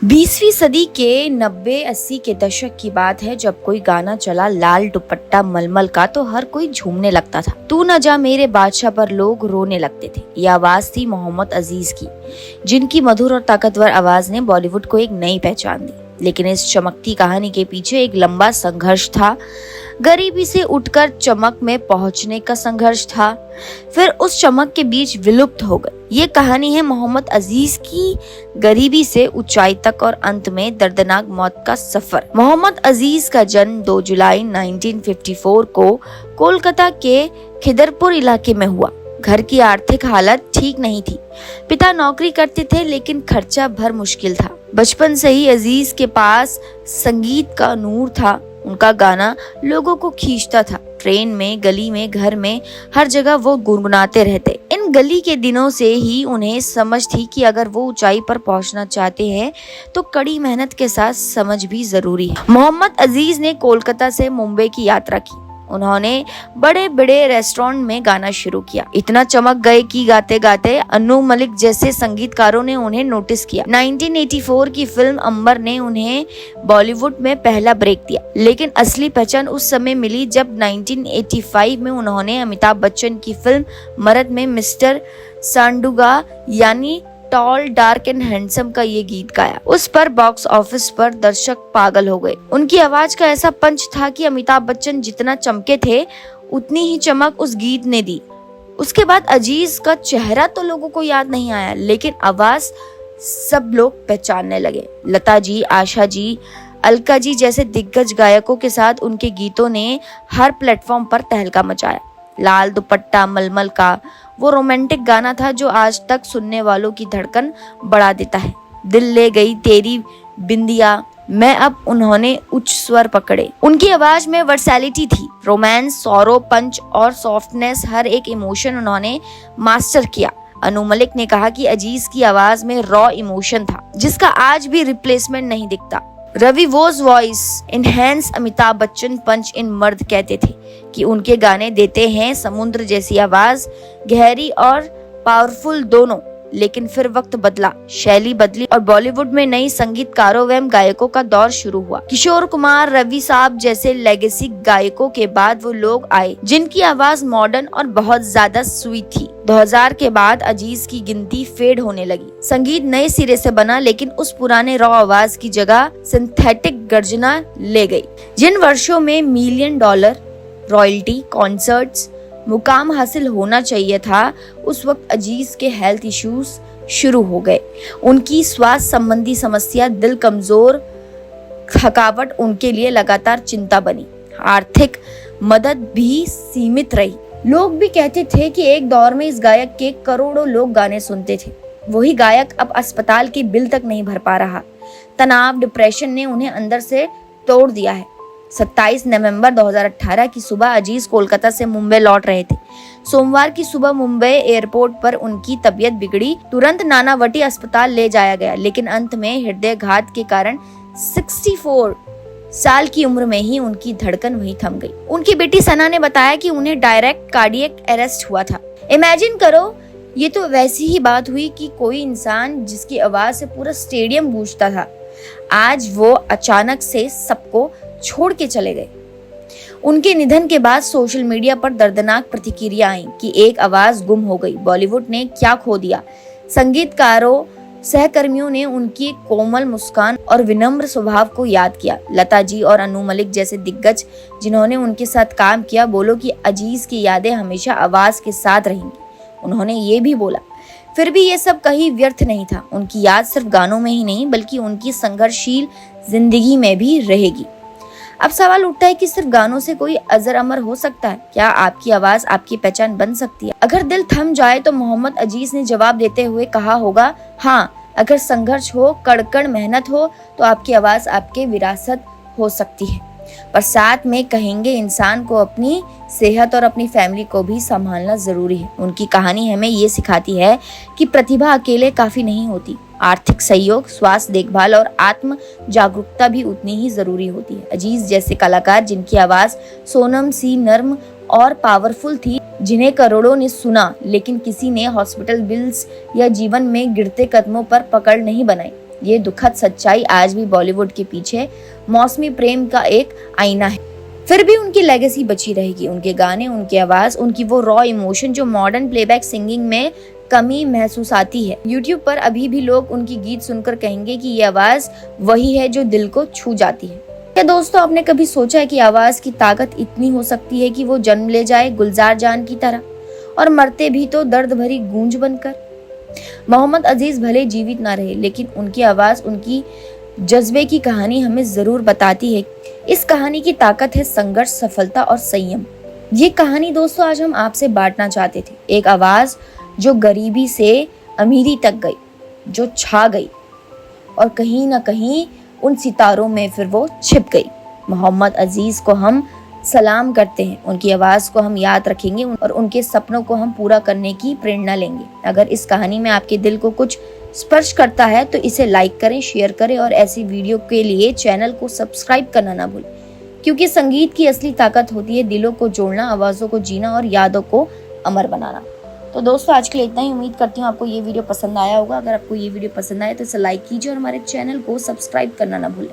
20वीं सदी के 90-80 के दशक की बात है, जब कोई गाना चला लाल दुपट्टा मलमल का तो हर कोई झूमने लगता था। तू न जा मेरे बादशाह पर लोग रोने लगते थे। ये आवाज थी मोहम्मद अजीज की, जिनकी मधुर और ताकतवर आवाज ने बॉलीवुड को एक नई पहचान दी। लेकिन इस चमकती कहानी के पीछे एक लंबा संघर्ष था। गरीबी से उठकर चमक में पहुंचने का संघर्ष था, फिर उस चमक के बीच विलुप्त हो गए। ये कहानी है मोहम्मद अजीज की गरीबी से ऊंचाई तक और अंत में दर्दनाक मौत का सफर। मोहम्मद अजीज का जन्म 2 जुलाई 1954 को कोलकाता के खिदरपुर इलाके में हुआ। घर की आर्थिक हालत ठीक नहीं थी। पिता नौकरी करते थे, लेकिन खर्चा भर मुश्किल था। बचपन से ही अजीज के पास संगीत का नूर था। उनका गाना लोगों को खींचता था। ट्रेन में, गली में, घर में, हर जगह वो गुनगुनाते रहते। इन गली के दिनों से ही उन्हें समझ थी कि अगर वो ऊंचाई पर पहुंचना चाहते हैं तो कड़ी मेहनत के साथ समझ भी जरूरी है। मोहम्मद अजीज ने कोलकाता से मुंबई की यात्रा की। उन्होंने बड़े बड़े रेस्टोरेंट में गाना शुरू किया। इतना चमक गए कि गाते गाते अनु मलिक जैसे संगीतकारों ने उन्हें नोटिस किया। 1984 की फिल्म अंबर ने उन्हें बॉलीवुड में पहला ब्रेक दिया, लेकिन असली पहचान उस समय मिली जब 1985 में उन्होंने अमिताभ बच्चन की फिल्म मरद में मिस्टर सांडुगा यानी टॉल डार्क एंड हैंडसम का ये गीत गाया। उस पर बॉक्स ऑफिस पर दर्शक पागल हो गए। उनकी आवाज का ऐसा पंच था कि अमिताभ बच्चन जितना चमके थे, उतनी ही चमक उस गीत ने दी। उसके बाद अजीज का चेहरा तो लोगों को याद नहीं आया, लेकिन आवाज सब लोग पहचानने लगे। लता जी, आशा जी, अलका जी जैसे दिग्गज गायकों के साथ उनके गीतों ने हर प्लेटफॉर्म पर तहलका मचाया। लाल दुपट्टा मलमल का वो रोमांटिक गाना था जो आज तक सुनने वालों की धड़कन बढ़ा देता है। दिल ले गई तेरी बिंदिया मैं अब उन्होंने उच्च स्वर पकड़े। उनकी आवाज में वर्सैलिटी थी। रोमांस, सौरो, पंच और सॉफ्टनेस, हर एक इमोशन उन्होंने मास्टर किया। अनु मलिक ने कहा कि अजीज की आवाज में रॉ इमोशन था, जिसका आज भी रिप्लेसमेंट नहीं दिखता। Ravi was voice enhance Amitabh Bachchan punch in Mard कहते थे कि उनके गाने देते हैं समुद्र जैसी आवाज, गहरी और पावरफुल दोनों। लेकिन फिर वक्त बदला, शैली बदली और बॉलीवुड में नई संगीतकारों व गायकों का दौर शुरू हुआ। किशोर कुमार, रवि साहब जैसे लेगेसी गायकों के बाद वो लोग आए जिनकी आवाज मॉडर्न और बहुत ज्यादा स्वीट थी। 2000 के बाद अजीज की गिनती फेड होने लगी। संगीत नए सिरे से बना, लेकिन उस पुराने रॉ आवाज की जगह सिंथेटिक गर्जना ले गई। जिन वर्षों में $1 मिलियन रॉयल्टी, कॉन्सर्ट्स, मुकाम हासिल होना चाहिए था, उस वक्त अजीज के हेल्थ इश्यूज शुरू हो गए। उनकी स्वास्थ्य संबंधी समस्या, दिल कमजोर, थकावट उनके लिए लगातार चिंता बनी। आर्थिक मदद भी सीमित रही। लोग भी कहते थे कि एक दौर में इस गायक के करोड़ों लोग गाने सुनते थे। वही गायक अब अस्पताल के बिल तक नहीं भर पा रहा। तनाव, डिप्रेशन ने उन्हें अंदर से तोड़ दिया है। 27 नवंबर 2018 की सुबह अजीज कोलकाता से मुंबई लौट रहे थे। सोमवार की सुबह मुंबई एयरपोर्ट पर उनकी तबीयत बिगड़ी। तुरंत नानावटी अस्पताल ले जाया गया, लेकिन अंत में हृदयघात के कारण 64 साल की उम्र में ही उनकी धड़कन वहीं थम गई। उनकी बेटी सना ने बताया कि उन्हें डायरेक्ट कार्डियक अरेस्ट हुआ था। इमेजिन करो, ये तो वैसी ही बात हुई कि कोई इंसान जिसकी आवाज से पूरा स्टेडियम गूंजता था, आज वो अचानक से सबको छोड़ के चले गए। उनके निधन के बाद सोशल मीडिया पर दर्दनाक प्रतिक्रिया आई कि एक आवाज गुम हो गई, बॉलीवुड ने क्या खो दिया। संगीतकारों, सहकर्मियों ने उनकी कोमल मुस्कान और विनम्र स्वभाव को याद किया। लता जी और अनु मलिक जैसे दिग्गज जिन्होंने उनके साथ काम किया, बोलो कि अजीज की यादें हमेशा आवाज के साथ रहेंगी। उन्होंने ये भी बोला, फिर भी ये सब कहीं व्यर्थ नहीं था। उनकी याद सिर्फ गानों में ही नहीं, बल्कि उनकी संघर्षशील जिंदगी में भी रहेगी। अब सवाल उठता है कि सिर्फ गानों से कोई अजर अमर हो सकता है? क्या आपकी आवाज आपकी पहचान बन सकती है? अगर दिल थम जाए तो मोहम्मद अजीज ने जवाब देते हुए कहा होगा, हाँ, अगर संघर्ष हो, कड़कड़ मेहनत हो, तो आपकी आवाज आपकी विरासत हो सकती है। पर साथ में कहेंगे, इंसान को अपनी सेहत और अपनी फैमिली को भी संभालना जरूरी है। उनकी कहानी हमें ये सिखाती है कि प्रतिभा अकेले काफी नहीं होती। आर्थिक सहयोग, स्वास्थ्य देखभाल और आत्म जागरूकता भी उतनी ही जरूरी होती है। अजीज जैसे कलाकार जिनकी आवाज सोनम सी नर्म और पावरफुल थी, जिन्हें करोड़ों ने सुना, लेकिन किसी ने हॉस्पिटल बिल्स या जीवन में गिरते कदमों पर पकड़ नहीं बनाई। ये दुखद सच्चाई आज भी बॉलीवुड के पीछे मौसमी प्रेम का एक आईना है। फिर भी उनकी लेगेसी बची रहेगी। उनके गाने, उनकी आवाज, उनकी वो रॉ इमोशन जो मॉडर्न प्लेबैक सिंगिंग में कमी महसूस आती है। यूट्यूब पर अभी भी लोग उनकी गीत सुनकर कहेंगे कि ये आवाज वही है जो दिल को छू जाती है। क्या दोस्तों, आपने कभी सोचा है कि आवाज की ताकत इतनी हो सकती है कि वो जन्म ले जाए गुलजार जान की तरह और मरते भी तो दर्द भरी गूंज बनकर। मोहम्मद अजीज भले जीवित ना रहे, लेकिन उनकी आवाज, उनकी जज्बे की कहानी हमें जरूर बताती है। इस कहानी की ताकत है संघर्ष, सफलता और संयम। ये कहानी दोस्तों आज हम आपसे बांटना चाहते थे। एक आवाज जो गरीबी से अमीरी तक गई, जो छा गई और कहीं ना कहीं उन सितारों में फिर वो छिप गई। मोहम्मद अजीज को हम सलाम करते हैं, उनकी आवाज को हम याद रखेंगे और उनके सपनों को हम पूरा करने की प्रेरणा लेंगे। अगर इस कहानी में आपके दिल को कुछ स्पर्श करता है तो इसे लाइक करें, शेयर करें और ऐसी वीडियो के लिए चैनल को सब्सक्राइब करना ना भूलें, क्योंकि संगीत की असली ताकत होती है दिलों को जोड़ना, आवाजों को जीना और यादों को अमर बनाना। तो दोस्तों आज के लिए इतना ही। उम्मीद करती हूँ आपको ये वीडियो पसंद आया होगा। अगर आपको ये वीडियो पसंद आए तो इसे लाइक कीजिए और हमारे चैनल को सब्सक्राइब करना ना भूलें।